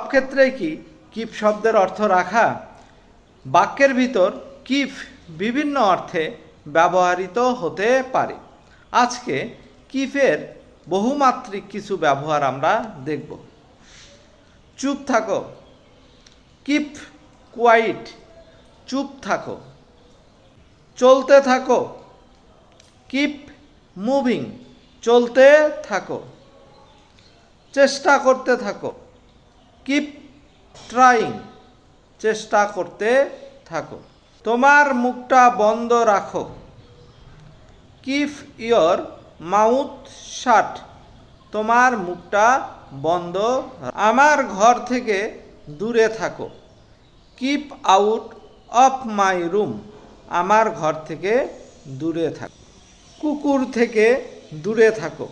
ক্ষেত্রে কি কিপ শব্দের অর্থ রাখা? বাক্যের ভিতর কিপ বিভিন্ন অর্থে ব্যবহৃত হতে পারে। আজকে কিপের বহুমাত্রিক কিছু ব্যবহার আমরা দেখব। চুপ থাকো, কিপ কোয়াইট, চুপ থাকো। চলতে থাকো, কিপ মুভিং, চলতে থাকো। চেষ্টা করতে থাকো, কিপ ট্রাইং, চেষ্টা করতে থাকো। তোমার মুখটা বন্ধ রাখো, কিপ ইয়োর মাউথ শাট, তোমার মুখটা বন্ধ। আমার ঘর থেকে দূরে থাকো, keep out of my room, আমার ঘর থেকে দূরে থাকো। কুকুর থেকে দূরে থাকো,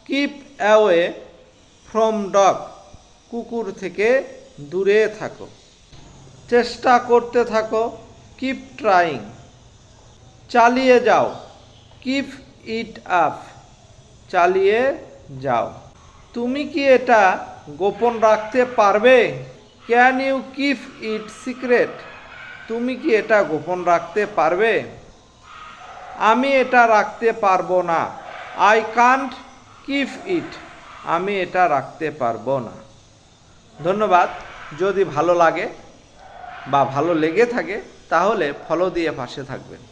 কিপ অ্যাওয়ে ফ্রম ডগ, কুকুর থেকে দূরে থাকো। চেষ্টা করতে থাকো, কিপ ট্রাইং। চালিয়ে যাও, কিপ ইট আপ, চালিয়ে যাও। তুমি কি এটা গোপন রাখতে পারবে? Can you keep it secret, তুমি কি এটা গোপন রাখতে পারবে? আমি এটা রাখতে পারবো না, আই কান্ট কিপ ইট, আমি এটা রাখতে পারবো না। ধন্যবাদ। যদি ভালো লাগে বা ভালো লেগে থাকে তাহলে ফলো দিয়ে পাশে থাকবেন।